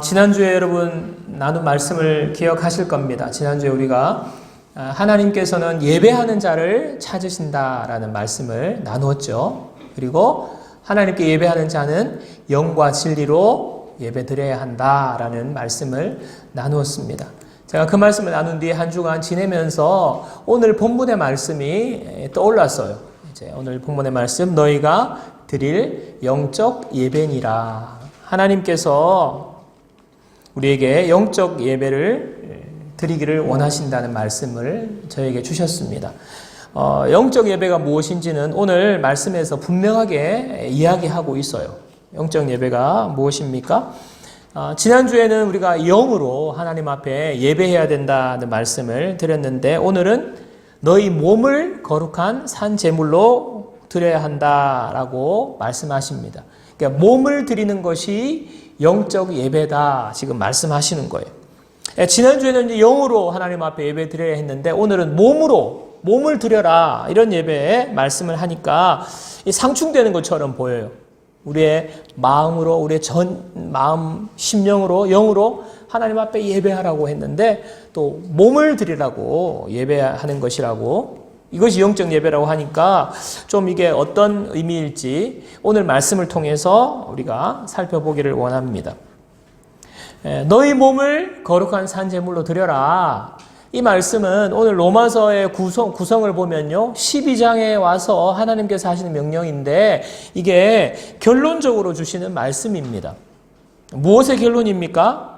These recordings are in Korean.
지난주에 여러분 나눈 말씀을 기억하실 겁니다. 지난주에 우리가 하나님께서는 예배하는 자를 찾으신다라는 말씀을 나누었죠. 그리고 하나님께 예배하는 자는 영과 진리로 예배드려야 한다라는 말씀을 나누었습니다. 제가 그 말씀을 나눈 뒤에 한 주간 지내면서 오늘 본문의 말씀이 떠올랐어요. 이제 오늘 본문의 말씀, 너희가 드릴 영적 예배니라. 하나님께서 우리에게 영적 예배를 드리기를 원하신다는 말씀을 저에게 주셨습니다. 영적 예배가 무엇인지는 오늘 말씀에서 분명하게 이야기하고 있어요. 영적 예배가 무엇입니까? 지난주에는 우리가 영으로 하나님 앞에 예배해야 된다는 말씀을 드렸는데 오늘은 너희 몸을 거룩한 산 제물로 드려야 한다라고 말씀하십니다. 그러니까 몸을 드리는 것이 영적 예배다 지금 말씀하시는 거예요. 지난주에는 이제 영으로 하나님 앞에 예배 드려야 했는데 오늘은 몸을 드려라 이런 예배에 말씀을 하니까 상충되는 것처럼 보여요. 우리의 마음으로, 우리의 마음, 심령으로, 영으로 하나님 앞에 예배하라고 했는데 또 몸을 드리라고 예배하는 것이라고, 이것이 영적 예배라고 하니까 좀 이게 어떤 의미일지 오늘 말씀을 통해서 우리가 살펴보기를 원합니다. 너희 몸을 거룩한 산제물로 드려라. 이 말씀은 오늘 로마서의 구성을 보면요, 12장에 와서 하나님께서 하시는 명령인데 이게 결론적으로 주시는 말씀입니다. 무엇의 결론입니까?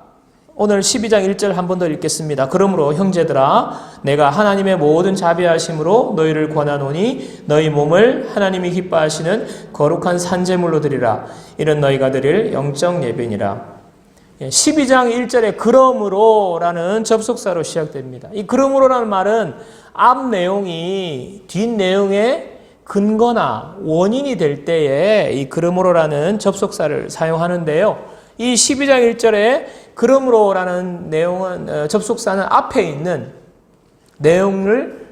오늘 12장 1절 한 번 더 읽겠습니다. 그러므로 형제들아, 내가 하나님의 모든 자비하심으로 너희를 권하노니 너희 몸을 하나님이 기뻐하시는 거룩한 산제물로 드리라. 이런 너희가 드릴 영적 예배니라. 12장 1절에 그러므로라는 접속사로 시작됩니다. 이 그러므로라는 말은 앞 내용이 뒷 내용의 근거나 원인이 될 때에 이 그러므로라는 접속사를 사용하는데요. 이 12장 1절에 그러므로라는 내용은 접속사는 앞에 있는 내용을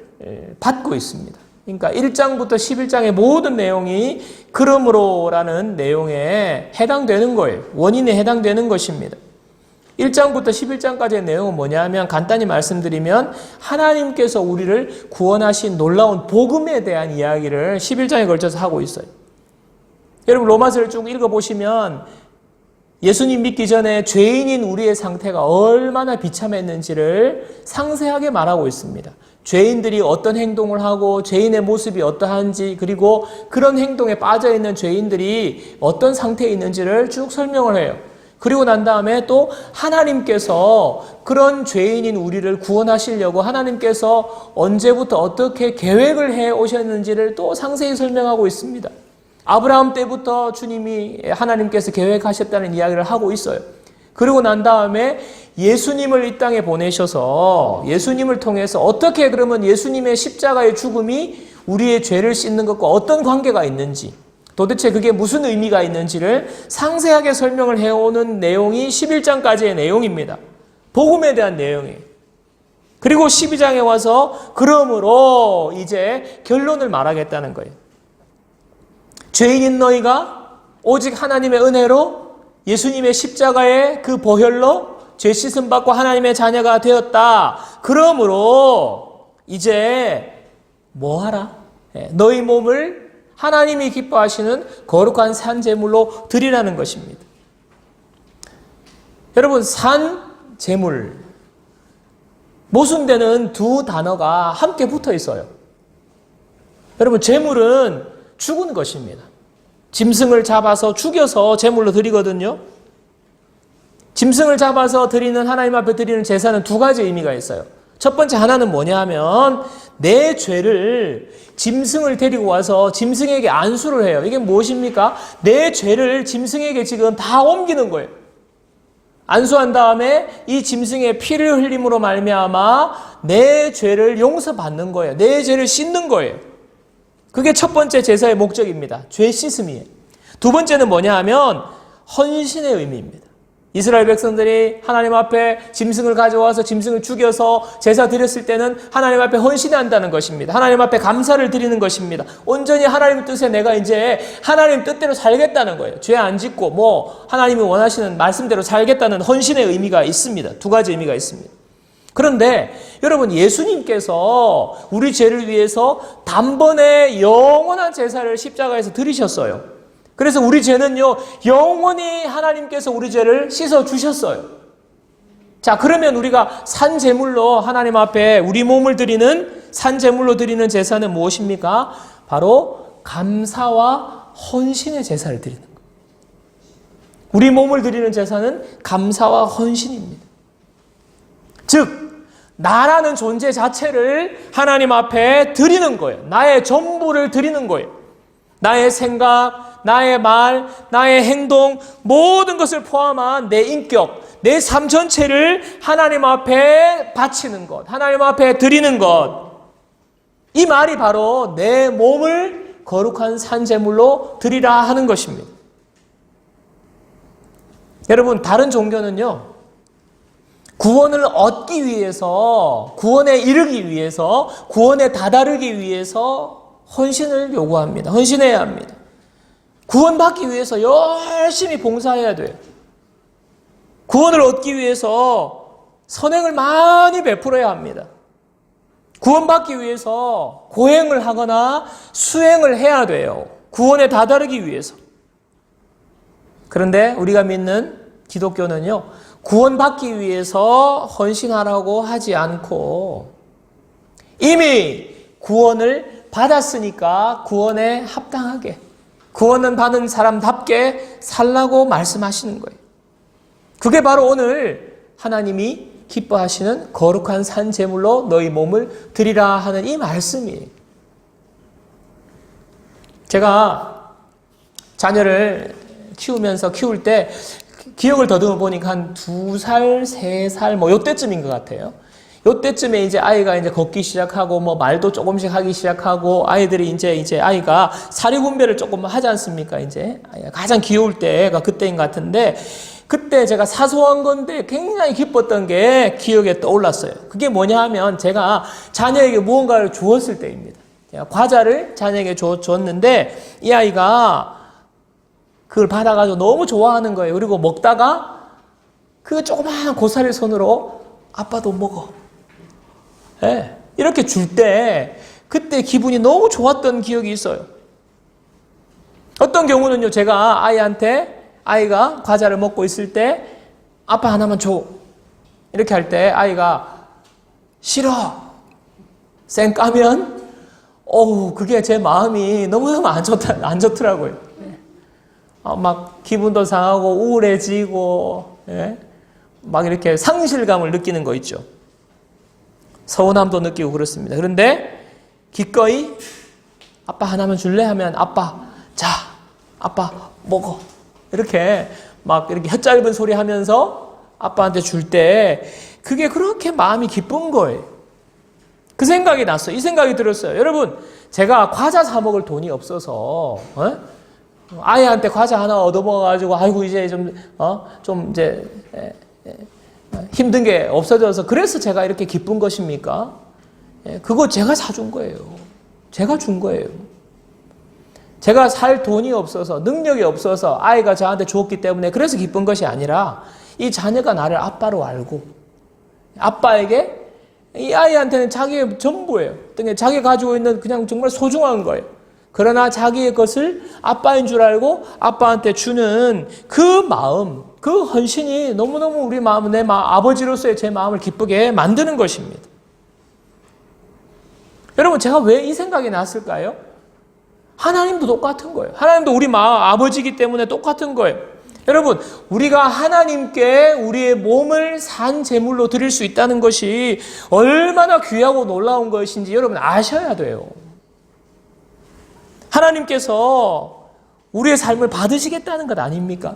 받고 있습니다. 그러니까 1장부터 11장의 모든 내용이 그러므로라는 내용에 해당되는 거예요. 원인에 해당되는 것입니다. 1장부터 11장까지의 내용은 뭐냐면 간단히 말씀드리면 하나님께서 우리를 구원하신 놀라운 복음에 대한 이야기를 11장에 걸쳐서 하고 있어요. 여러분 로마서를 쭉 읽어보시면 예수님 믿기 전에 죄인인 우리의 상태가 얼마나 비참했는지를 상세하게 말하고 있습니다. 죄인들이 어떤 행동을 하고 죄인의 모습이 어떠한지, 그리고 그런 행동에 빠져있는 죄인들이 어떤 상태에 있는지를 쭉 설명을 해요. 그리고 난 다음에 또 하나님께서 그런 죄인인 우리를 구원하시려고 하나님께서 언제부터 어떻게 계획을 해 오셨는지를 또 상세히 설명하고 있습니다. 아브라함 때부터 주님이 하나님께서 계획하셨다는 이야기를 하고 있어요. 그리고 난 다음에 예수님을 이 땅에 보내셔서 예수님을 통해서 어떻게 그러면 예수님의 십자가의 죽음이 우리의 죄를 씻는 것과 어떤 관계가 있는지, 도대체 그게 무슨 의미가 있는지를 상세하게 설명을 해오는 내용이 11장까지의 내용입니다. 복음에 대한 내용이에요. 그리고 12장에 와서 그러므로 이제 결론을 말하겠다는 거예요. 죄인인 너희가 오직 하나님의 은혜로 예수님의 십자가의 그 보혈로 죄 씻음 받고 하나님의 자녀가 되었다. 그러므로 이제 뭐 하라? 너희 몸을 하나님이 기뻐하시는 거룩한 산제물로 드리라는 것입니다. 여러분, 산제물, 모순되는 두 단어가 함께 붙어 있어요. 여러분, 제물은 죽은 것입니다. 짐승을 잡아서 죽여서 제물로 드리거든요. 짐승을 잡아서 드리는, 하나님 앞에 드리는 제사는 두 가지 의미가 있어요. 첫 번째 하나는 뭐냐 하면 내 죄를 짐승을 데리고 와서 짐승에게 안수를 해요. 이게 무엇입니까? 내 죄를 짐승에게 지금 다 옮기는 거예요. 안수한 다음에 이 짐승의 피를 흘림으로 말미암아 내 죄를 용서받는 거예요. 내 죄를 씻는 거예요. 그게 첫 번째 제사의 목적입니다. 죄 씻음이에요. 두 번째는 뭐냐 하면 헌신의 의미입니다. 이스라엘 백성들이 하나님 앞에 짐승을 가져와서 짐승을 죽여서 제사 드렸을 때는 하나님 앞에 헌신한다는 것입니다. 하나님 앞에 감사를 드리는 것입니다. 온전히 하나님 뜻에 내가 이제 하나님 뜻대로 살겠다는 거예요. 죄 안 짓고 하나님이 원하시는 말씀대로 살겠다는 헌신의 의미가 있습니다. 두 가지 의미가 있습니다. 그런데 여러분, 예수님께서 우리 죄를 위해서 단번에 영원한 제사를 십자가에서 드리셨어요. 그래서 우리 죄는요, 영원히 하나님께서 우리 죄를 씻어주셨어요. 자, 그러면 우리가 산제물로 하나님 앞에 우리 몸을 드리는, 산제물로 드리는 제사는 무엇입니까? 바로 감사와 헌신의 제사를 드리는 거예요. 우리 몸을 드리는 제사는 감사와 헌신입니다. 즉, 나라는 존재 자체를 하나님 앞에 드리는 거예요. 나의 전부를 드리는 거예요. 나의 생각, 나의 말, 나의 행동, 모든 것을 포함한 내 인격, 내 삶 전체를 하나님 앞에 바치는 것, 하나님 앞에 드리는 것. 이 말이 바로 내 몸을 거룩한 산제물로 드리라 하는 것입니다. 여러분, 다른 종교는요, 구원을 얻기 위해서, 구원에 이르기 위해서, 구원에 다다르기 위해서 헌신을 요구합니다. 헌신해야 합니다. 구원받기 위해서 열심히 봉사해야 돼요. 구원을 얻기 위해서 선행을 많이 베풀어야 합니다. 구원받기 위해서 고행을 하거나 수행을 해야 돼요. 구원에 다다르기 위해서. 그런데 우리가 믿는 기독교는요, 구원받기 위해서 헌신하라고 하지 않고 이미 구원을 받았으니까 구원에 합당하게, 구원은 받은 사람답게 살라고 말씀하시는 거예요. 그게 바로 오늘 하나님이 기뻐하시는 거룩한 산제물로 너희 몸을 드리라 하는 이 말씀이에요. 제가 자녀를 키울 때 기억을 더듬어 보니까 한 2살, 3살 요때쯤인 것 같아요. 요때쯤에 이제 아이가 이제 걷기 시작하고 말도 조금씩 하기 시작하고 아이들이 이제 아이가 사리분별을 조금 하지 않습니까? 이제 가장 귀여울 때가 그때인 것 같은데, 그때 제가 사소한 건데 굉장히 기뻤던 게 기억에 떠올랐어요. 그게 뭐냐 하면 제가 자녀에게 무언가를 주었을 때입니다. 제가 과자를 자녀에게 줬는데 이 아이가 그걸 받아가지고 너무 좋아하는 거예요. 그리고 먹다가 그 조그마한 고사리 손으로 아빠도 먹어. 네. 이렇게 줄 때 그때 기분이 너무 좋았던 기억이 있어요. 어떤 경우는요, 제가 아이가 과자를 먹고 있을 때 아빠 하나만 줘. 이렇게 할 때 아이가 싫어. 쌩 까면 그게 제 마음이 너무너무 안 좋더라고요. 막 기분도 상하고 우울해지고, 예? 막 이렇게 상실감을 느끼는 거 있죠. 서운함도 느끼고 그렇습니다. 그런데 기꺼이 아빠 하나만 줄래? 하면 아빠 먹어. 이렇게 막 이렇게 혓짧은 소리 하면서 아빠한테 줄 때 그게 그렇게 마음이 기쁜 거예요. 그 생각이 났어요. 이 생각이 들었어요. 여러분, 제가 과자 사 먹을 돈이 없어서 아이한테 과자 하나 얻어먹어가지고 아이고 이제 좀 이제 힘든 게 없어져서 그래서 제가 이렇게 기쁜 것입니까? 그거 제가 사준 거예요. 제가 준 거예요. 제가 살 돈이 없어서, 능력이 없어서 아이가 저한테 줬기 때문에 그래서 기쁜 것이 아니라 이 자녀가 나를 아빠로 알고 아빠에게 이 아이한테는 자기의 전부예요. 자기가 가지고 있는 그냥 정말 소중한 거예요. 그러나 자기의 것을 아빠인 줄 알고 아빠한테 주는 그 마음, 그 헌신이 너무너무 우리 마음, 아버지로서의 제 마음을 기쁘게 만드는 것입니다. 여러분, 제가 왜 이 생각이 났을까요? 하나님도 똑같은 거예요. 하나님도 우리 아버지이기 때문에 똑같은 거예요. 여러분, 우리가 하나님께 우리의 몸을 산 제물로 드릴 수 있다는 것이 얼마나 귀하고 놀라운 것인지 여러분 아셔야 돼요. 하나님께서 우리의 삶을 받으시겠다는 것 아닙니까?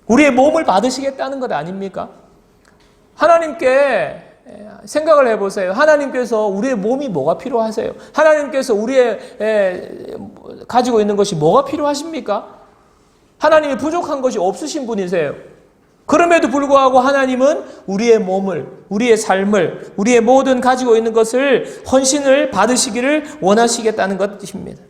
우리의 몸을 받으시겠다는 것 아닙니까? 하나님께 생각을 해보세요. 하나님께서 우리의 몸이 뭐가 필요하세요? 하나님께서 우리의 가지고 있는 것이 뭐가 필요하십니까? 하나님이 부족한 것이 없으신 분이세요. 그럼에도 불구하고 하나님은 우리의 몸을, 우리의 삶을, 우리의 모든 가지고 있는 것을 헌신을 받으시기를 원하시겠다는 것입니다.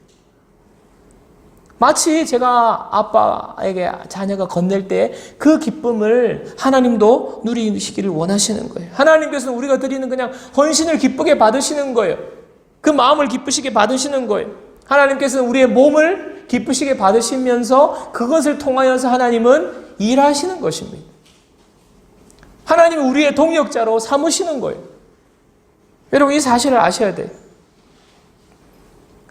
마치 제가 아빠에게 자녀가 건넬 때 그 기쁨을 하나님도 누리시기를 원하시는 거예요. 하나님께서는 우리가 드리는 그냥 헌신을 기쁘게 받으시는 거예요. 그 마음을 기쁘시게 받으시는 거예요. 하나님께서는 우리의 몸을 기쁘시게 받으시면서 그것을 통하여서 하나님은 일하시는 것입니다. 하나님은 우리의 동역자로 삼으시는 거예요. 여러분 이 사실을 아셔야 돼요.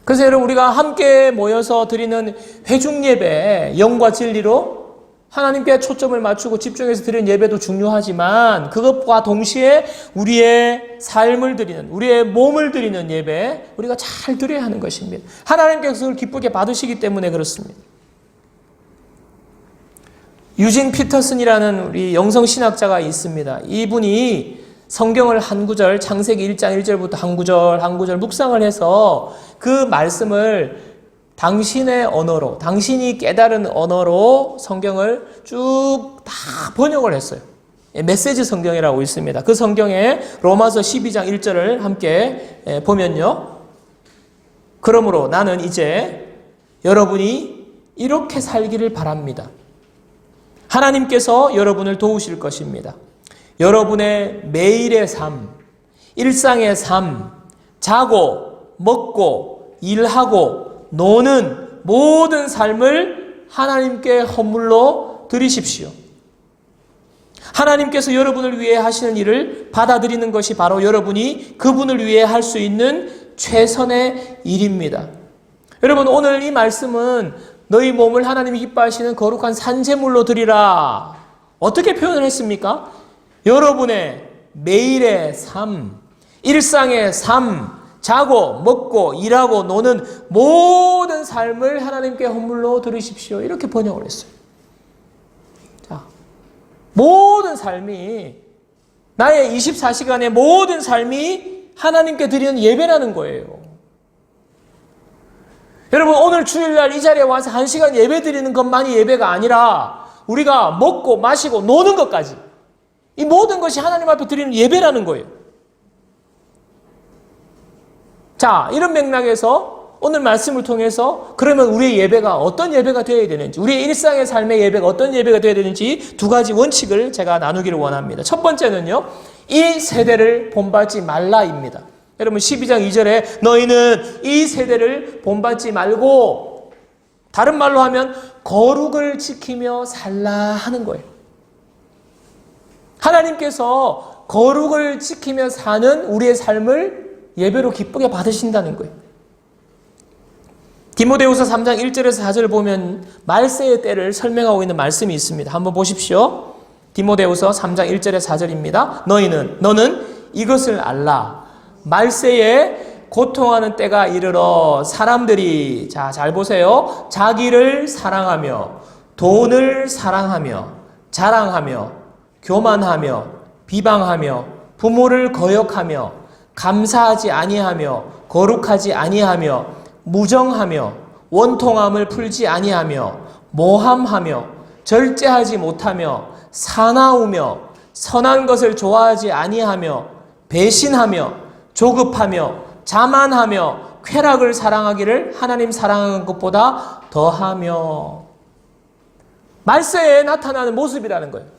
그래서 여러분 우리가 함께 모여서 드리는 회중 예배, 영과 진리로 하나님께 초점을 맞추고 집중해서 드리는 예배도 중요하지만 그것과 동시에 우리의 삶을 드리는, 우리의 몸을 드리는 예배 우리가 잘 드려야 하는 것입니다. 하나님께서 그걸 기쁘게 받으시기 때문에 그렇습니다. 유진 피터슨이라는 우리 영성신학자가 있습니다. 이분이 성경을 한 구절, 창세기 1장 1절부터 한 구절 묵상을 해서 그 말씀을 당신의 언어로, 당신이 깨달은 언어로 성경을 쭉 다 번역을 했어요. 메시지 성경이라고 있습니다. 그 성경에 로마서 12장 1절을 함께 보면요. 그러므로 나는 이제 여러분이 이렇게 살기를 바랍니다. 하나님께서 여러분을 도우실 것입니다. 여러분의 매일의 삶, 일상의 삶, 자고, 먹고, 일하고, 노는 모든 삶을 하나님께 헌물로 드리십시오. 하나님께서 여러분을 위해 하시는 일을 받아들이는 것이 바로 여러분이 그분을 위해 할 수 있는 최선의 일입니다. 여러분 오늘 이 말씀은 너희 몸을 하나님이 기뻐하시는 거룩한 산제물로 드리라. 어떻게 표현을 했습니까? 여러분의 매일의 삶, 일상의 삶, 자고, 먹고, 일하고, 노는 모든 삶을 하나님께 헌물로 드리십시오. 이렇게 번역을 했어요. 자, 모든 삶이, 나의 24시간의 모든 삶이 하나님께 드리는 예배라는 거예요. 여러분, 오늘 주일날 이 자리에 와서 1시간 예배 드리는 것만이 예배가 아니라 우리가 먹고, 마시고, 노는 것까지 이 모든 것이 하나님 앞에 드리는 예배라는 거예요. 자, 이런 맥락에서 오늘 말씀을 통해서 그러면 우리의 예배가 어떤 예배가 되어야 되는지, 우리의 일상의 삶의 예배가 어떤 예배가 되어야 되는지 두 가지 원칙을 제가 나누기를 원합니다. 첫 번째는요, 이 세대를 본받지 말라입니다. 여러분 12장 2절에 너희는 이 세대를 본받지 말고, 다른 말로 하면 거룩을 지키며 살라 하는 거예요. 하나님께서 거룩을 지키며 사는 우리의 삶을 예배로 기쁘게 받으신다는 거예요. 디모데후서 3장 1절에서 4절을 보면 말세의 때를 설명하고 있는 말씀이 있습니다. 한번 보십시오. 디모데후서 3장 1절에서 4절입니다. 너는 이것을 알라. 말세에 고통하는 때가 이르러 사람들이, 자, 잘 보세요. 자기를 사랑하며 돈을 사랑하며 자랑하며 교만하며 비방하며 부모를 거역하며 감사하지 아니하며 거룩하지 아니하며 무정하며 원통함을 풀지 아니하며 모함하며 절제하지 못하며 사나우며 선한 것을 좋아하지 아니하며 배신하며 조급하며 자만하며 쾌락을 사랑하기를 하나님 사랑하는 것보다 더하며. 말세에 나타나는 모습이라는 거예요.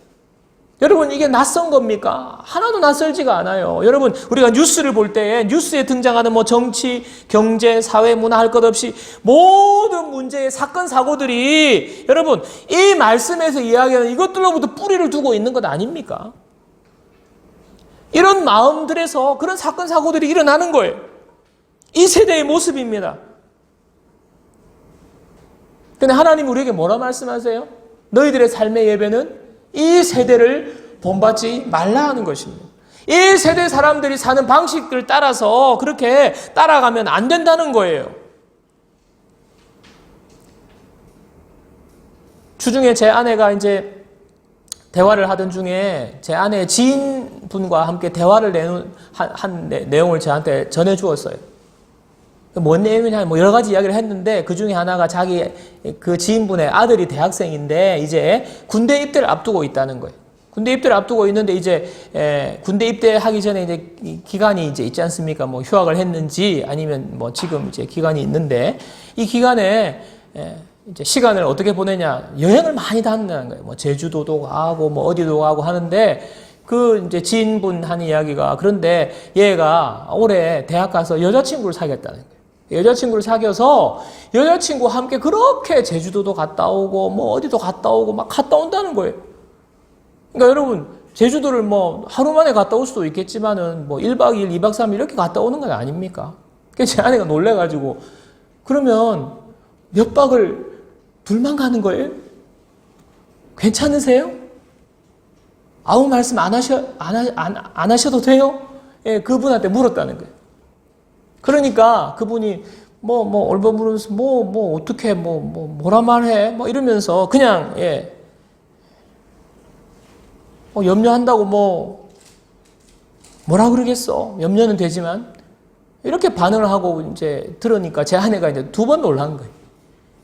여러분 이게 낯선 겁니까? 하나도 낯설지가 않아요. 여러분 우리가 뉴스를 볼 때 뉴스에 등장하는 뭐 정치, 경제, 사회, 문화 할 것 없이 모든 문제의 사건 사고들이 여러분 이 말씀에서 이야기하는 이것들로부터 뿌리를 두고 있는 것 아닙니까? 이런 마음들에서 그런 사건 사고들이 일어나는 거예요. 이 세대의 모습입니다. 근데 하나님 우리에게 뭐라 말씀하세요? 너희들의 삶의 예배는 이 세대를 본받지 말라 하는 것입니다. 이 세대 사람들이 사는 방식들 따라서 그렇게 따라가면 안 된다는 거예요. 주중에 제 아내가 이제 대화를 하던 중에 제 아내의 지인분과 함께 대화를 한 내용을 저한테 전해 주었어요. 뭔 내용이냐, 뭐 여러 가지 이야기를 했는데 그 중에 하나가 자기 그 지인분의 아들이 대학생인데 이제 군대 입대를 앞두고 있다는 거예요. 군대 입대를 앞두고 있는데 이제 군대 입대하기 전에 이제 기간이 이제 있지 않습니까? 뭐 휴학을 했는지 아니면 뭐 지금 이제 기간이 있는데 이 기간에 이제 시간을 어떻게 보내냐? 여행을 많이 다닌다는 거예요. 뭐 제주도도 가고 뭐 어디도 가고 하는데 그 이제 지인분 한 이야기가 그런데 얘가 올해 대학 가서 여자친구를 사귀었다는 거예요. 여자친구를 사귀어서 여자친구와 함께 그렇게 제주도도 갔다 오고 뭐 어디도 갔다 오고 막 갔다 온다는 거예요. 그러니까 여러분 제주도를 뭐 하루 만에 갔다 올 수도 있겠지만은 뭐 1박 2일, 2박 3일 이렇게 갔다 오는 건 아닙니까? 그래서 제 아내가 놀래가지고 그러면 몇 박을 둘만 가는 거예요? 괜찮으세요? 아무 말씀 안 하셔도 돼요? 예, 그분한테 물었다는 거예요. 그러니까 그분이 얼버무려서 어떻게 뭐라 말해? 뭐 이러면서 그냥, 예. 염려한다고 뭐라 그러겠어? 염려는 되지만. 이렇게 반응을 하고 이제 들으니까 제 아내가 이제 2번 놀란 거예요.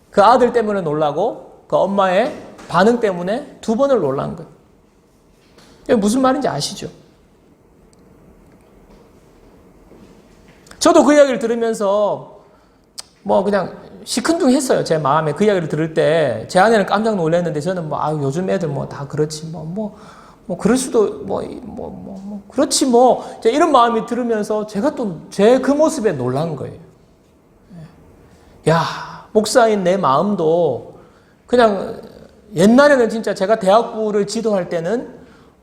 그 아들 때문에 놀라고 그 엄마의 반응 때문에 2번을 놀란 거예요. 이게 무슨 말인지 아시죠? 저도 그 이야기를 들으면서 그냥 시큰둥했어요. 제 마음에 그 이야기를 들을 때 제 아내는 깜짝 놀랐는데 저는 요즘 애들 다 그렇지 그럴 수도 그렇지 이런 마음이 들으면서 제가 또 제 그 모습에 놀란 거예요. 야, 목사인 내 마음도 그냥 옛날에는 진짜 제가 대학부를 지도할 때는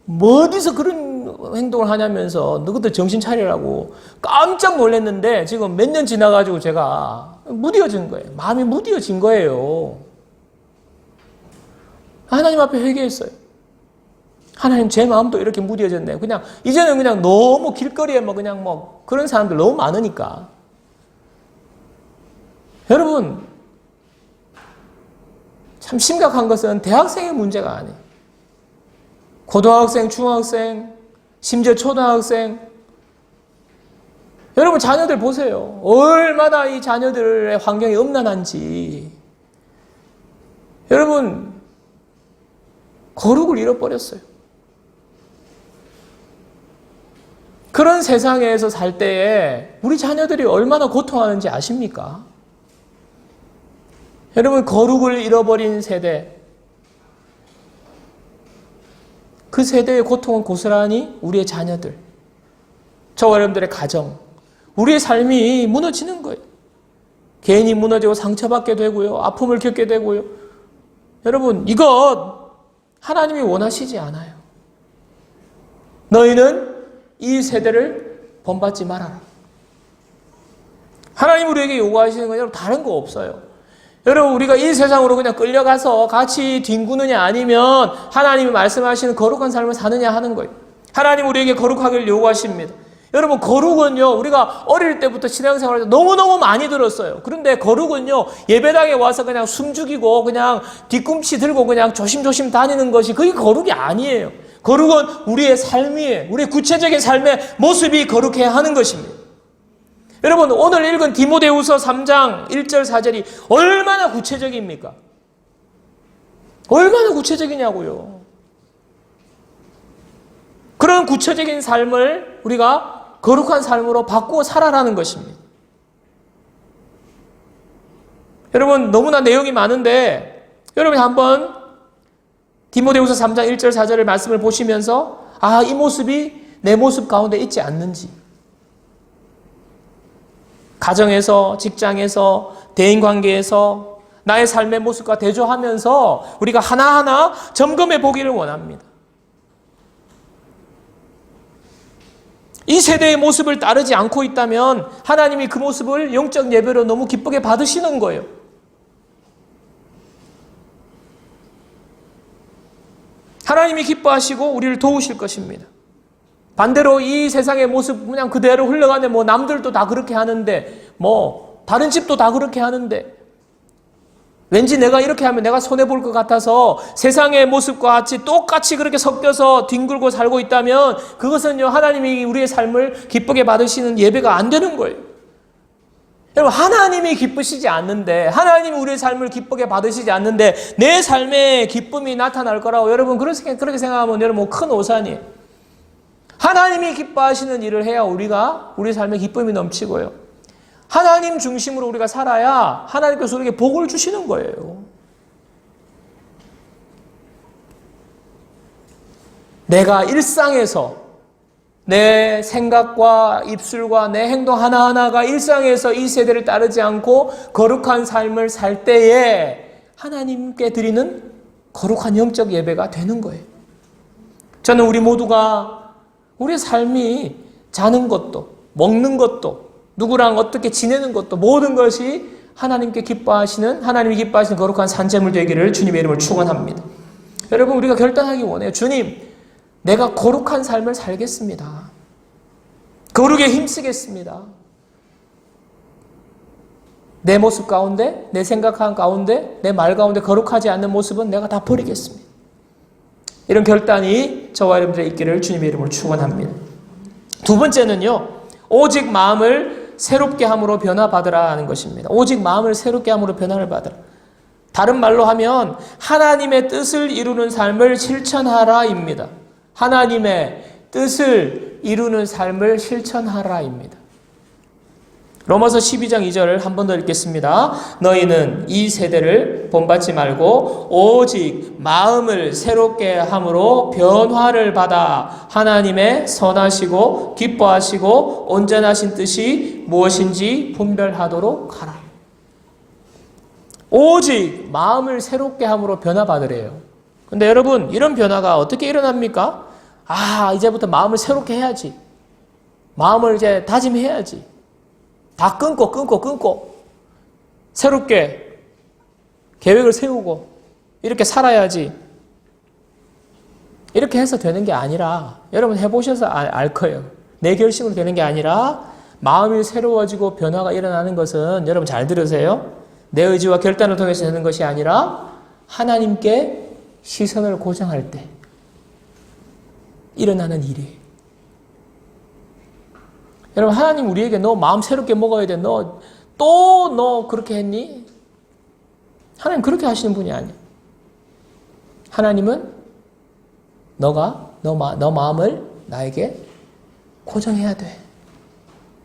어디서 그런 행동을 하냐면서 너희들 정신 차리라고 깜짝 놀랐는데 지금 몇 년 지나가지고 제가 무뎌진 거예요. 마음이 무뎌진 거예요. 하나님 앞에 회개했어요. 하나님 제 마음도 이렇게 무뎌졌네요. 그냥 이제는 그냥 너무 길거리에 그런 사람들 너무 많으니까. 여러분 참 심각한 것은 대학생의 문제가 아니에요. 고등학생, 중학생, 심지어 초등학생. 여러분 자녀들 보세요. 얼마나 이 자녀들의 환경이 음란한지. 여러분 거룩을 잃어버렸어요. 그런 세상에서 살 때에 우리 자녀들이 얼마나 고통하는지 아십니까? 여러분 거룩을 잃어버린 세대, 그 세대의 고통은 고스란히 우리의 자녀들, 저와 여러분들의 가정, 우리의 삶이 무너지는 거예요. 개인이 무너지고 상처받게 되고요. 아픔을 겪게 되고요. 여러분 이것 하나님이 원하시지 않아요. 너희는 이 세대를 본받지 말아라. 하나님 우리에게 요구하시는 건 여러분 다른 거 없어요. 여러분 우리가 이 세상으로 그냥 끌려가서 같이 뒹구느냐 아니면 하나님이 말씀하시는 거룩한 삶을 사느냐 하는 거예요. 하나님 우리에게 거룩하기를 요구하십니다. 여러분 거룩은요 우리가 어릴 때부터 신앙생활에서 너무너무 많이 들었어요. 그런데 거룩은요 예배당에 와서 그냥 숨죽이고 그냥 뒤꿈치 들고 그냥 조심조심 다니는 것이 그게 거룩이 아니에요. 거룩은 우리의 삶이에요. 우리의 구체적인 삶의 모습이 거룩해야 하는 것입니다. 여러분 오늘 읽은 디모데후서 3장 1절 4절이 얼마나 구체적입니까? 얼마나 구체적이냐고요. 그런 구체적인 삶을 우리가 거룩한 삶으로 바꾸어 살아라는 것입니다. 여러분 너무나 내용이 많은데 여러분이 한번 디모데후서 3장 1절 4절의 말씀을 보시면서 이 모습이 내 모습 가운데 있지 않는지, 가정에서, 직장에서, 대인관계에서 나의 삶의 모습과 대조하면서 우리가 하나하나 점검해 보기를 원합니다. 이 세대의 모습을 따르지 않고 있다면 하나님이 그 모습을 영적 예배로 너무 기쁘게 받으시는 거예요. 하나님이 기뻐하시고 우리를 도우실 것입니다. 반대로 이 세상의 모습 그냥 그대로 흘러가는데 남들도 다 그렇게 하는데 다른 집도 다 그렇게 하는데 왠지 내가 이렇게 하면 내가 손해볼 것 같아서 세상의 모습과 같이 똑같이 그렇게 섞여서 뒹굴고 살고 있다면 그것은요 하나님이 우리의 삶을 기쁘게 받으시는 예배가 안 되는 거예요. 여러분, 하나님이 기쁘시지 않는데, 하나님이 우리의 삶을 기쁘게 받으시지 않는데 내 삶에 기쁨이 나타날 거라고 여러분 그렇게 생각하면 여러분 큰 오산이에요. 하나님이 기뻐하시는 일을 해야 우리가 우리 삶에 기쁨이 넘치고요. 하나님 중심으로 우리가 살아야 하나님께서 우리에게 복을 주시는 거예요. 내가 일상에서 내 생각과 입술과 내 행동 하나하나가 일상에서 이 세대를 따르지 않고 거룩한 삶을 살 때에 하나님께 드리는 거룩한 영적 예배가 되는 거예요. 저는 우리 모두가 우리의 삶이 자는 것도 먹는 것도 누구랑 어떻게 지내는 것도 모든 것이 하나님이 기뻐하시는 거룩한 산재물 되기를 주님의 이름으로 축원합니다. 여러분, 우리가 결단하기 원해요. 주님, 내가 거룩한 삶을 살겠습니다. 거룩에 힘쓰겠습니다. 내 모습 가운데, 내 생각한 가운데, 내 말 가운데 거룩하지 않는 모습은 내가 다 버리겠습니다. 이런 결단이 저와 여러분들의 있기를 주님의 이름으로 축원합니다. 두 번째는요, 오직 마음을 새롭게 함으로 변화받으라 하는 것입니다. 오직 마음을 새롭게 함으로 변화를 받으라. 다른 말로 하면 하나님의 뜻을 이루는 삶을 실천하라입니다. 하나님의 뜻을 이루는 삶을 실천하라입니다. 로마서 12장 2절을 한 번 더 읽겠습니다. 너희는 이 세대를 본받지 말고 오직 마음을 새롭게 함으로 변화를 받아 하나님의 선하시고 기뻐하시고 온전하신 뜻이 무엇인지 분별하도록 하라. 오직 마음을 새롭게 함으로 변화받으래요. 근데 여러분, 이런 변화가 어떻게 일어납니까? 이제부터 마음을 새롭게 해야지. 마음을 이제 다짐해야지. 다 끊고 새롭게 계획을 세우고 이렇게 살아야지. 이렇게 해서 되는 게 아니라, 여러분 해보셔서 알 거예요. 내 결심으로 되는 게 아니라 마음이 새로워지고 변화가 일어나는 것은, 여러분 잘 들으세요. 내 의지와 결단을 통해서 되는 것이 아니라 하나님께 시선을 고정할 때 일어나는 일이에요. 여러분, 하나님 우리에게 너 마음 새롭게 먹어야 돼. 너 그렇게 했니? 하나님 그렇게 하시는 분이 아니에요. 하나님은 너 마음을 나에게 고정해야 돼.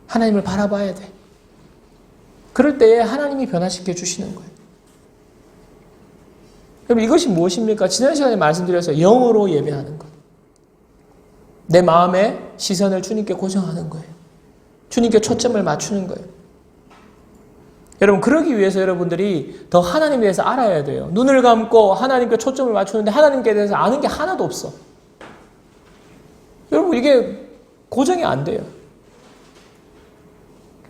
하나님을 바라봐야 돼. 그럴 때에 하나님이 변화시켜 주시는 거예요. 여러분, 이것이 무엇입니까? 지난 시간에 말씀드려서 영으로 예배하는 것. 내 마음의 시선을 주님께 고정하는 거예요. 주님께 초점을 맞추는 거예요. 여러분, 그러기 위해서 여러분들이 더 하나님에 대해서 알아야 돼요. 눈을 감고 하나님께 초점을 맞추는데 하나님께 대해서 아는 게 하나도 없어. 여러분, 이게 고정이 안 돼요.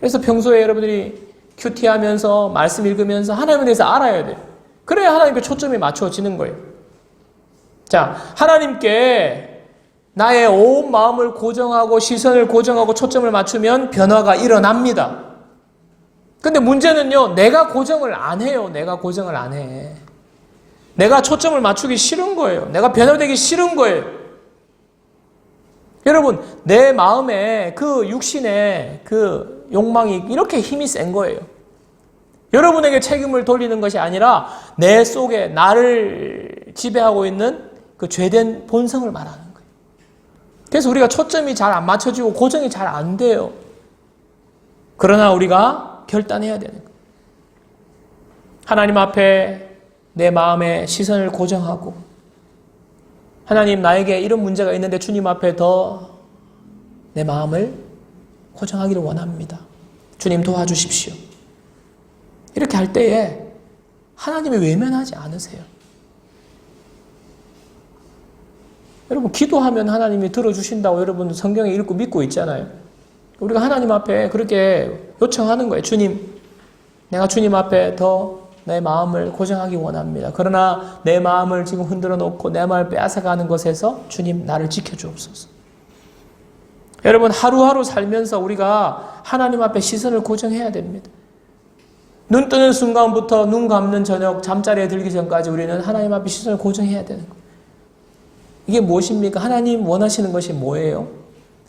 그래서 평소에 여러분들이 큐티하면서 말씀 읽으면서 하나님에 대해서 알아야 돼요. 그래야 하나님께 초점이 맞춰지는 거예요. 자, 하나님께 나의 온 마음을 고정하고 시선을 고정하고 초점을 맞추면 변화가 일어납니다. 근데 문제는요, 내가 고정을 안 해요. 내가 고정을 안 해. 내가 초점을 맞추기 싫은 거예요. 내가 변화되기 싫은 거예요. 여러분, 내 마음에 그 육신의 그 욕망이 이렇게 힘이 센 거예요. 여러분에게 책임을 돌리는 것이 아니라 내 속에 나를 지배하고 있는 그 죄된 본성을 말하는 거예요. 그래서 우리가 초점이 잘 안 맞춰지고 고정이 잘 안 돼요. 그러나 우리가 결단해야 되는 거예요. 하나님 앞에 내 마음의 시선을 고정하고, 하나님, 나에게 이런 문제가 있는데 주님 앞에 더 내 마음을 고정하기를 원합니다. 주님 도와주십시오. 이렇게 할 때에 하나님이 외면하지 않으세요. 여러분, 기도하면 하나님이 들어주신다고 여러분 성경에 읽고 믿고 있잖아요. 우리가 하나님 앞에 그렇게 요청하는 거예요. 주님, 내가 주님 앞에 더 내 마음을 고정하기 원합니다. 그러나 내 마음을 지금 흔들어 놓고 내 마음을 빼앗아가는 것에서 주님, 나를 지켜주옵소서. 여러분, 하루하루 살면서 우리가 하나님 앞에 시선을 고정해야 됩니다. 눈 뜨는 순간부터 눈 감는 저녁 잠자리에 들기 전까지 우리는 하나님 앞에 시선을 고정해야 되는 거예요. 이게 무엇입니까? 하나님 원하시는 것이 뭐예요?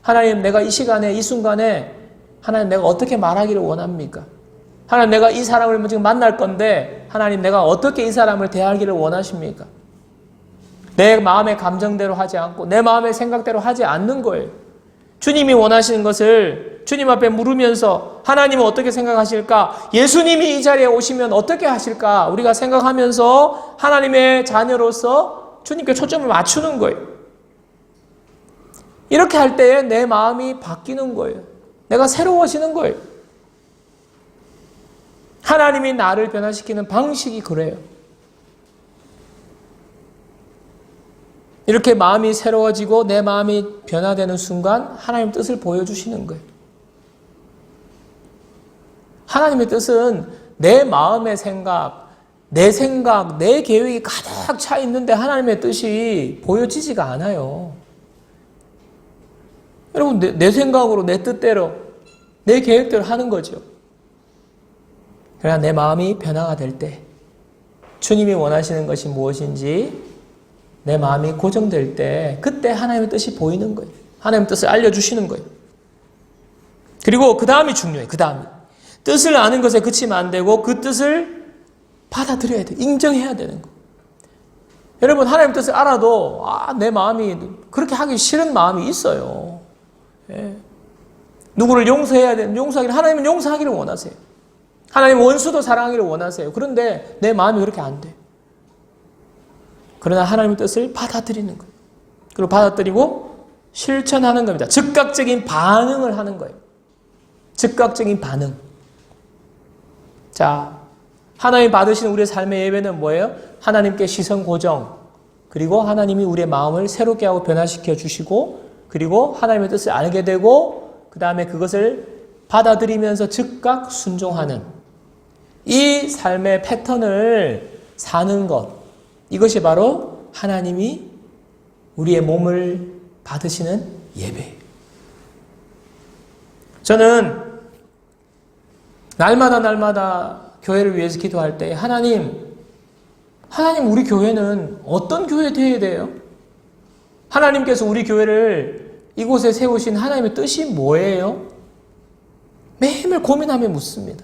하나님, 내가 이 시간에 이 순간에 하나님, 내가 어떻게 말하기를 원합니까? 하나님, 내가 이 사람을 지금 만날 건데 하나님, 내가 어떻게 이 사람을 대하기를 원하십니까? 내 마음의 감정대로 하지 않고 내 마음의 생각대로 하지 않는 거예요. 주님이 원하시는 것을 주님 앞에 물으면서 하나님은 어떻게 생각하실까? 예수님이 이 자리에 오시면 어떻게 하실까? 우리가 생각하면서 하나님의 자녀로서 주님께 초점을 맞추는 거예요. 이렇게 할 때에 내 마음이 바뀌는 거예요. 내가 새로워지는 거예요. 하나님이 나를 변화시키는 방식이 그래요. 이렇게 마음이 새로워지고 내 마음이 변화되는 순간 하나님 뜻을 보여주시는 거예요. 하나님의 뜻은 내 마음의 생각, 내 계획이 가득 차 있는데 하나님의 뜻이 보여지지가 않아요. 여러분, 내 생각으로, 내 뜻대로, 내 계획대로 하는 거죠. 그러나 내 마음이 변화가 될 때, 주님이 원하시는 것이 무엇인지 내 마음이 고정될 때, 그때 하나님의 뜻이 보이는 거예요. 하나님의 뜻을 알려주시는 거예요. 그리고 그 다음이 중요해요. 그 다음이. 뜻을 아는 것에 그치면 안 되고 그 뜻을 받아들여야 돼요. 인정해야 되는 거예요. 여러분, 하나님의 뜻을 알아도 내 마음이 그렇게 하기 싫은 마음이 있어요. 예. 누구를 용서해야 되는, 용서하기를, 하나님은 용서하기를 원하세요. 하나님 원수도 사랑하기를 원하세요. 그런데 내 마음이 그렇게 안 돼요. 그러나 하나님의 뜻을 받아들이는 거예요. 그리고 받아들이고 실천하는 겁니다. 즉각적인 반응을 하는 거예요. 즉각적인 반응. 자, 하나님 받으시는 우리의 삶의 예배는 뭐예요? 하나님께 시선 고정, 그리고 하나님이 우리의 마음을 새롭게 하고 변화시켜 주시고, 그리고 하나님의 뜻을 알게 되고 그 다음에 그것을 받아들이면서 즉각 순종하는 이 삶의 패턴을 사는 것, 이것이 바로 하나님이 우리의 몸을 받으시는 예배예요. 저는 날마다 교회를 위해서 기도할 때 하나님 우리 교회는 어떤 교회 되어야 돼요? 하나님께서 우리 교회를 이곳에 세우신 하나님의 뜻이 뭐예요? 매일 고민하며 묻습니다.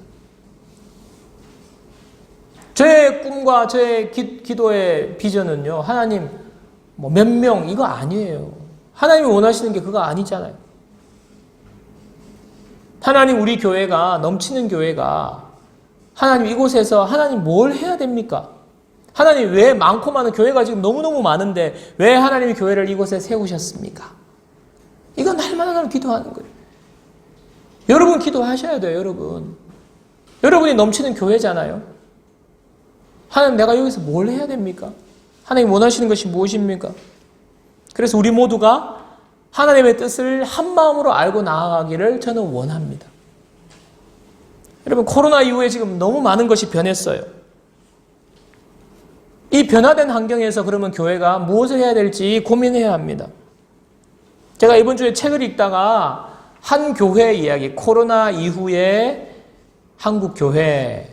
저의 꿈과 저의 기도의 비전은요, 하나님 몇 명 이거 아니에요. 하나님이 원하시는 게 그거 아니잖아요. 하나님, 우리 교회가 넘치는 교회가, 하나님 이곳에서 하나님 뭘 해야 됩니까? 하나님 왜 많고 많은 교회가 지금 너무너무 많은데 왜 하나님이 교회를 이곳에 세우셨습니까? 이건 날마다 기도하는 거예요. 여러분 기도하셔야 돼요. 여러분이 넘치는 교회잖아요. 하나님, 내가 여기서 뭘 해야 됩니까? 하나님 원하시는 것이 무엇입니까? 그래서 우리 모두가 하나님의 뜻을 한 마음으로 알고 나아가기를 저는 원합니다. 여러분, 코로나 이후에 지금 너무 많은 것이 변했어요. 이 변화된 환경에서 그러면 교회가 무엇을 해야 될지 고민해야 합니다. 제가 이번 주에 책을 읽다가 한 교회 이야기, 코로나 이후에 한국 교회,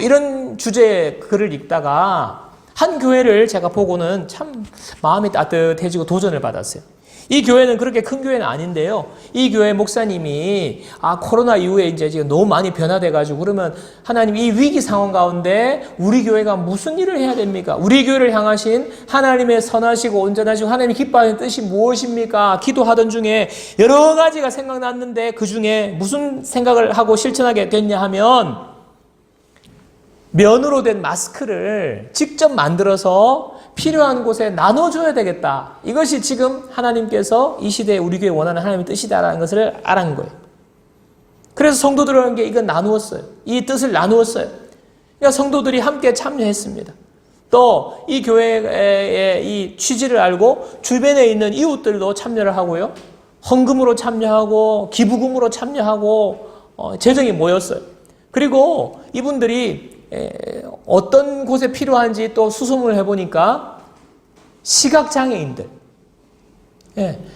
이런 주제의 글을 읽다가 한 교회를 제가 보고는 참 마음이 따뜻해지고 도전을 받았어요. 이 교회는 그렇게 큰 교회는 아닌데요. 이 교회 목사님이 코로나 이후에 이제 지금 너무 많이 변화돼가지고 그러면 하나님 이 위기 상황 가운데 우리 교회가 무슨 일을 해야 됩니까? 우리 교회를 향하신 하나님의 선하시고 온전하시고 하나님이 기뻐하는 뜻이 무엇입니까? 기도하던 중에 여러 가지가 생각났는데 그 중에 무슨 생각을 하고 실천하게 됐냐 하면 면으로 된 마스크를 직접 만들어서 필요한 곳에 나눠줘야 되겠다. 이것이 지금 하나님께서 이 시대에 우리 교회에 원하는 하나님의 뜻이다라는 것을 알은 거예요. 그래서 성도들에게 이건 나누었어요. 이 뜻을 나누었어요. 그러니까 성도들이 함께 참여했습니다. 또 이 교회의 이 취지를 알고 주변에 있는 이웃들도 참여를 하고요. 헌금으로 참여하고 기부금으로 참여하고 재정이 모였어요. 그리고 이분들이 어떤 곳에 필요한지 또 수소문을 해보니까 시각장애인들.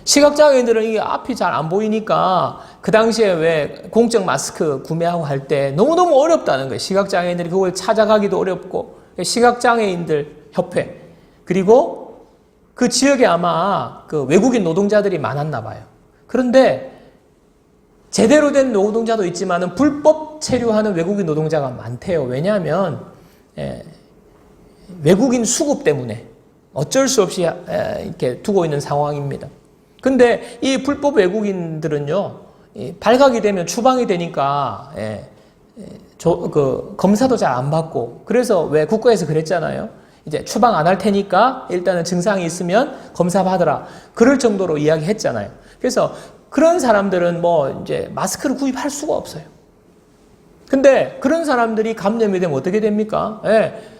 시각장애인들은 이게 앞이 잘 안 보이니까 그 당시에 왜 공적 마스크 구매하고 할 때 너무너무 어렵다는 거예요. 시각장애인들이 그걸 찾아가기도 어렵고. 시각장애인들 협회. 그리고 그 지역에 아마 그 외국인 노동자들이 많았나 봐요. 그런데 제대로 된 노동자도 있지만 불법 체류하는 외국인 노동자가 많대요. 왜냐하면 외국인 수급 때문에 어쩔 수 없이 이렇게 두고 있는 상황입니다. 근데 이 불법 외국인들은요, 발각이 되면 추방이 되니까 검사도 잘 안 받고, 그래서 왜 국가에서 그랬잖아요. 이제 추방 안 할 테니까 일단은 증상이 있으면 검사 받으라. 그럴 정도로 이야기했잖아요. 그래서 그런 사람들은 뭐 이제 마스크를 구입할 수가 없어요. 근데 그런 사람들이 감염이 되면 어떻게 됩니까?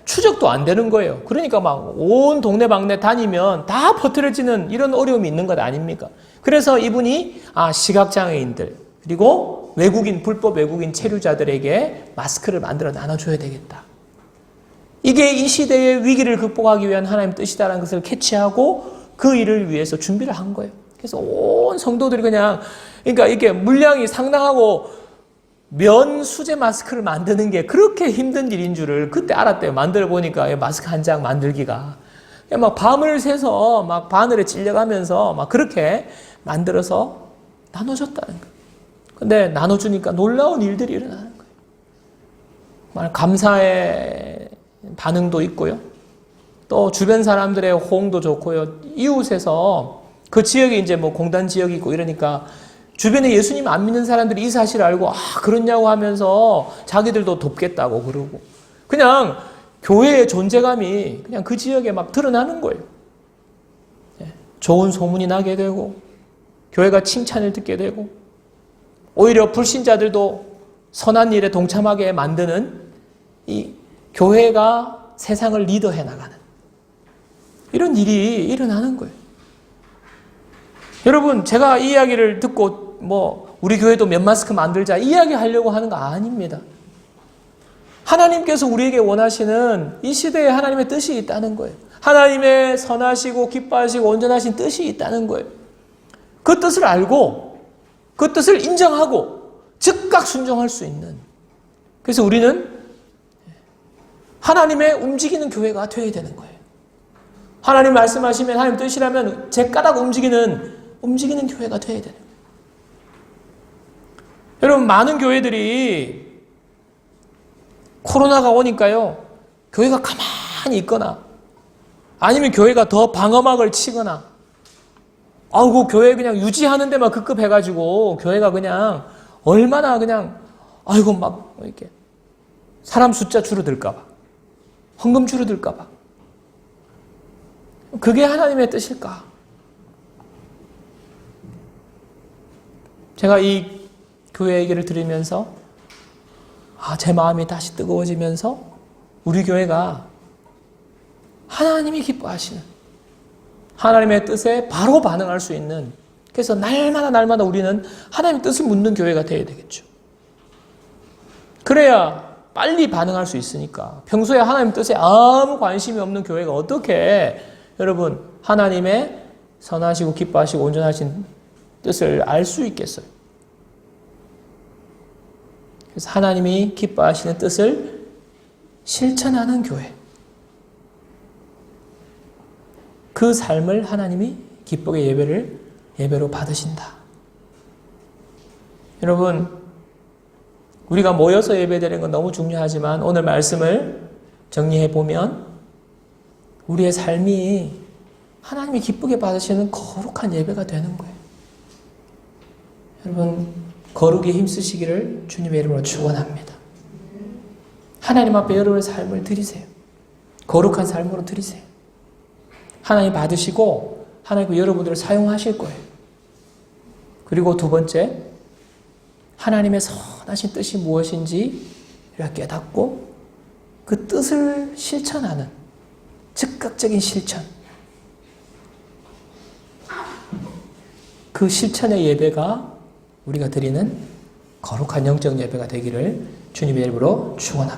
추적도 안 되는 거예요. 그러니까 막 온 동네방네 다니면 다 퍼뜨려지는 이런 어려움이 있는 것 아닙니까? 그래서 이분이 시각장애인들 그리고 불법 외국인 체류자들에게 마스크를 만들어 나눠줘야 되겠다. 이게 이 시대의 위기를 극복하기 위한 하나님의 뜻이다라는 것을 캐치하고 그 일을 위해서 준비를 한 거예요. 그래서 온 성도들이 그러니까 이게 물량이 상당하고 면 수제 마스크를 만드는 게 그렇게 힘든 일인 줄을 그때 알았대요. 만들어 보니까 마스크 한 장 만들기가. 막 밤을 새서 막 바늘에 찔려가면서 막 그렇게 만들어서 나눠줬다는 거예요. 근데 나눠주니까 놀라운 일들이 일어나는 거예요. 감사의 반응도 있고요. 또 주변 사람들의 호응도 좋고요. 이웃에서 그 지역에 이제 뭐 공단 지역이 있고 이러니까 주변에 예수님 안 믿는 사람들이 이 사실을 알고 그렇냐고 하면서 자기들도 돕겠다고 그러고 그냥 교회의 존재감이 그냥 그 지역에 막 드러나는 거예요. 좋은 소문이 나게 되고 교회가 칭찬을 듣게 되고 오히려 불신자들도 선한 일에 동참하게 만드는 이 교회가 세상을 리더해 나가는 이런 일이 일어나는 거예요. 여러분, 제가 이 이야기를 듣고 우리 교회도 면 마스크 만들자 이야기 하려고 하는 거 아닙니다. 하나님께서 우리에게 원하시는 이 시대에 하나님의 뜻이 있다는 거예요. 하나님의 선하시고 기뻐하시고 온전하신 뜻이 있다는 거예요. 그 뜻을 알고 그 뜻을 인정하고 즉각 순종할 수 있는, 그래서 우리는 하나님의 움직이는 교회가 되어야 되는 거예요. 하나님 말씀하시면 하나님 뜻이라면 제 까닥 움직이는 교회가 되어야 되는 거예요. 여러분, 많은 교회들이 코로나가 오니까요, 교회가 가만히 있거나 아니면 교회가 더 방어막을 치거나 그 교회 그냥 유지하는 데만 급급해가지고 교회가 그냥 얼마나 그냥 막 이렇게 사람 숫자 줄어들까봐, 헌금 줄어들까봐. 그게 하나님의 뜻일까? 제가 이 교회 얘기를 들으면서 제 마음이 다시 뜨거워지면서 우리 교회가 하나님이 기뻐하시는 하나님의 뜻에 바로 반응할 수 있는, 그래서 날마다 우리는 하나님의 뜻을 묻는 교회가 되어야 되겠죠. 그래야 빨리 반응할 수 있으니까. 평소에 하나님 뜻에 아무 관심이 없는 교회가 어떻게 여러분 하나님의 선하시고 기뻐하시고 온전하신 뜻을 알 수 있겠어요. 그래서 하나님이 기뻐하시는 뜻을 실천하는 교회, 그 삶을 하나님이 기쁘게 예배로 받으신다. 여러분, 우리가 모여서 예배드리는 건 너무 중요하지만 오늘 말씀을 정리해 보면 우리의 삶이 하나님이 기쁘게 받으시는 거룩한 예배가 되는 거예요. 여러분, 거룩에 힘쓰시기를 주님의 이름으로 축원합니다. 하나님 앞에 여러분의 삶을 드리세요. 거룩한 삶으로 드리세요. 하나님 받으시고 하나님 여러분들을 사용하실 거예요. 그리고 두 번째, 하나님의 선하신 뜻이 무엇인지 깨닫고 그 뜻을 실천하는 즉각적인 실천, 그 실천의 예배가 우리가 드리는 거룩한 영적 예배가 되기를 주님의 이름으로 축원합니다.